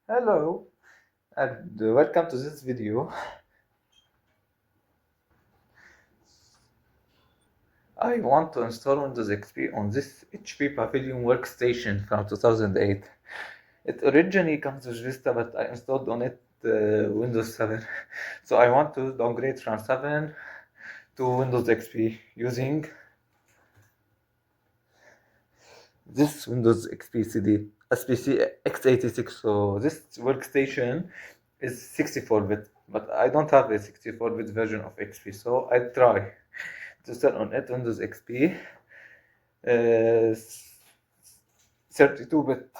Hello and welcome to this video. I want to install Windows XP on this HP Pavilion Workstation from 2008. It originally comes with Vista, but I installed on it Windows 7. So I want to downgrade from 7 to Windows XP using this Windows XP CD SPC x86. So this workstation is 64-bit, but I don't have a 64-bit version of XP, so I try to install on it Windows XP 32-bit.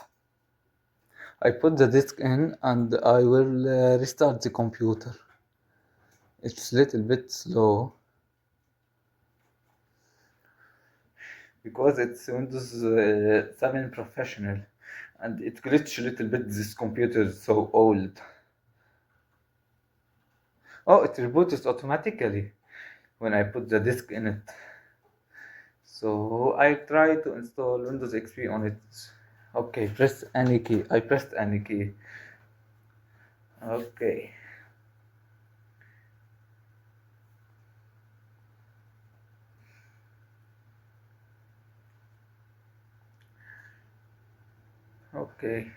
I put the disk in and I will restart the computer. It's a little bit slow because it's Windows 7 Professional and it glitched a little bit. This computer is so old. Oh, it reboots automatically when I put the disk in it. So I try to install Windows XP on it. Okay, press any key. I pressed any key. Okay. Okay.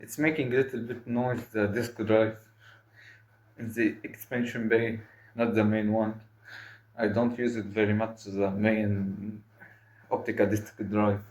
It's making a little bit noise, the disk drive in the expansion bay, not the main one. I don't use it very much, the main optical disk drive.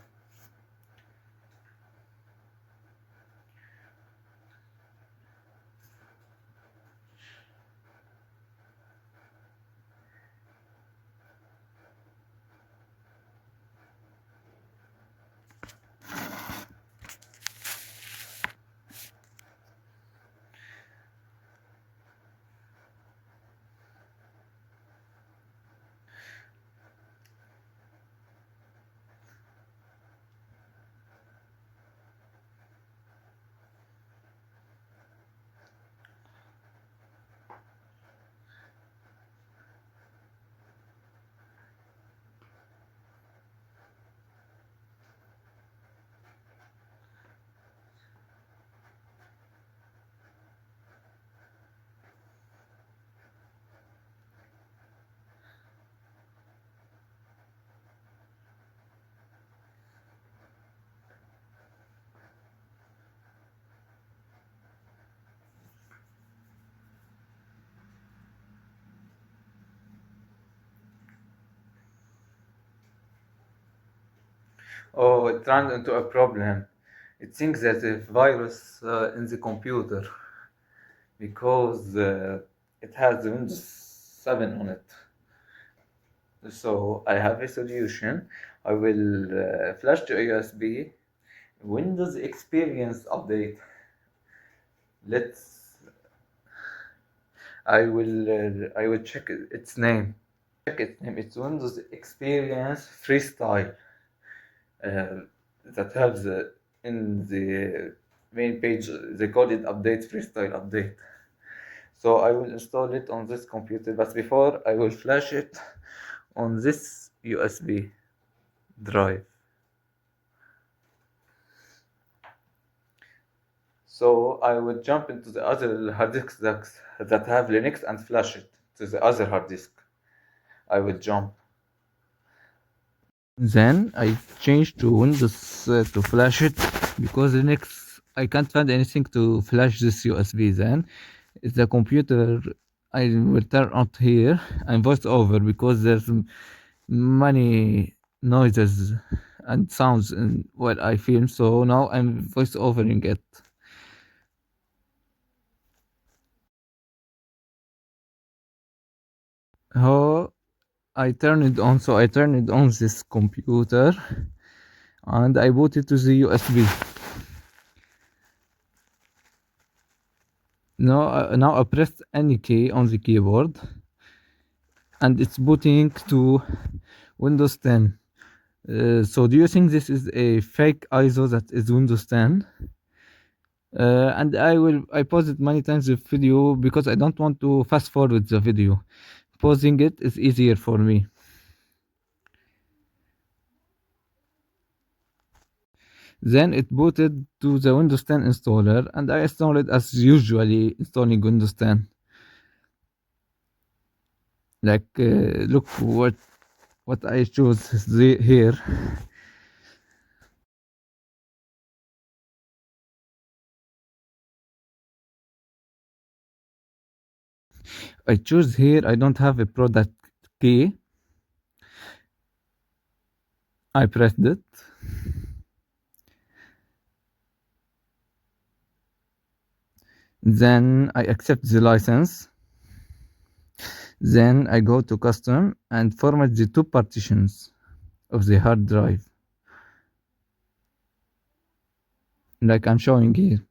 Oh, it ran into a problem. It thinks there's a virus in the computer because it has Windows 7 on it. So I have a solution. I will flash to a USB Windows Experience update. Let's. I will check its name. Check its name. It's Windows Experience Freestyle. That has in the main page they call it update freestyle update. So I will install it on this computer, but before I will flash it on this USB drive. So I will jump into the other hard disks that have Linux and flash it to the other hard disk. I will jump. Then I changed to Windows to flash it because Linux I can't find anything to flash this USB. Then the computer I will turn on here and Voiceover because there's many noises and sounds in what I film. So now I'm voiceovering it. Oh, I turn it on. So I turn it on this computer and I boot it to the USB. Now I press any key on the keyboard and it's booting to Windows 10. So do you think this is a fake ISO that is Windows 10? And I pause it many times the video because I don't want to fast forward the video. Pausing it is easier for me. Then it booted to the Windows 10 installer and I installed it as usually installing Windows 10. Like look what I choose here. I choose here I don't have a product key. I pressed it. Then I accept the license. Then I go to custom and format the two partitions of the hard drive like I'm showing here.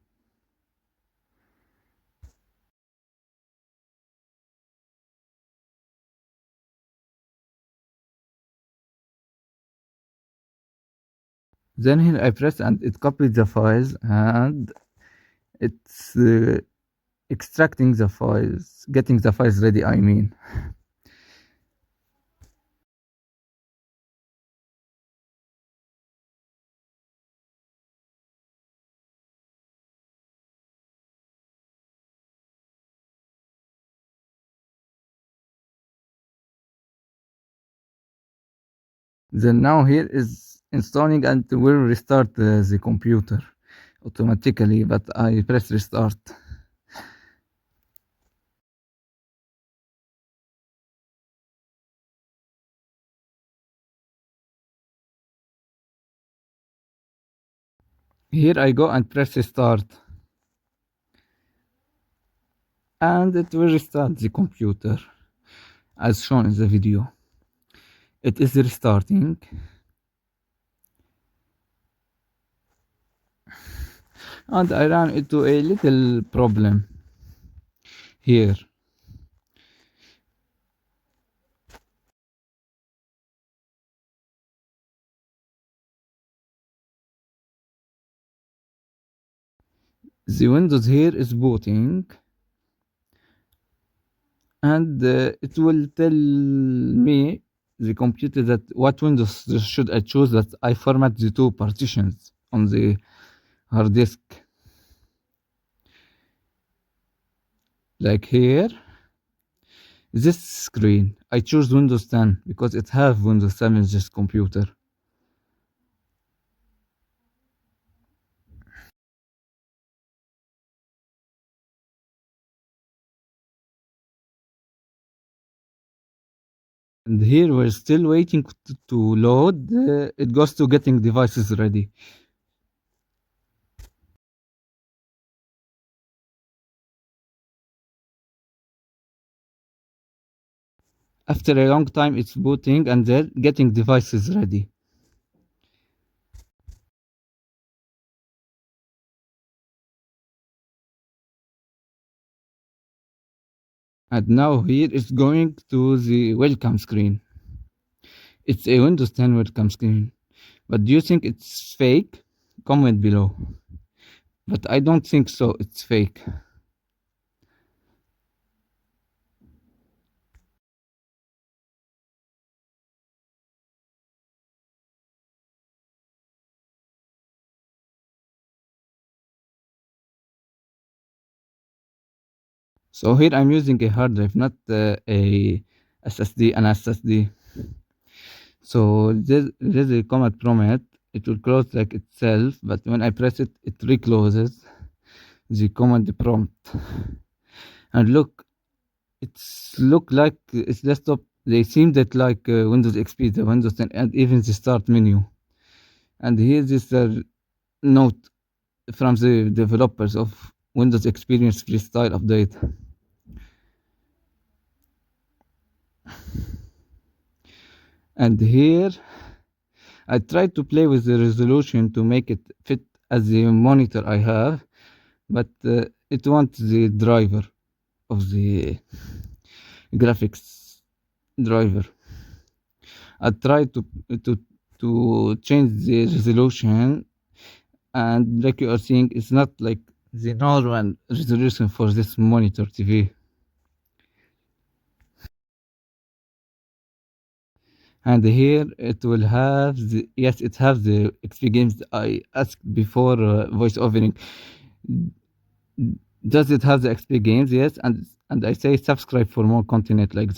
Then here I press and it copies the files and it's extracting the files, getting the files ready, I mean. Then now here is installing and will restart the computer automatically, but I press restart. Here I go and press restart. And it will restart the computer as shown in the video. It is restarting. And I ran into a little problem here. The Windows here is booting and it will tell me the computer that what Windows should I choose that I format the two partitions on the hard disk. Like here, this screen, I choose Windows 10 because it have Windows 7 in this computer. And here we're still waiting to load. It goes to getting devices ready. After a long time, it's booting and then getting devices ready. And now here it's going to the welcome screen. It's a Windows 10 welcome screen. But do you think it's fake? Comment below. But I don't think so, it's fake. So here I'm using a hard drive, not a SSD, an SSD. So there's a command prompt. It will close like itself, but when I press it, it recloses the command prompt. And look, it's look like it's desktop. They seem that like Windows XP, the Windows 10, and even the start menu. And here's this note from the developers of Windows Experience Freestyle update. And here I tried to play with the resolution to make it fit as the monitor I have, but it wants the driver of the graphics driver. I tried to to change the resolution, and like you are seeing, it's not like the normal resolution for this monitor TV. And here it will have the, yes, it has the XP games I asked before voice overing. Does it have the XP games? Yes, and I say subscribe for more content like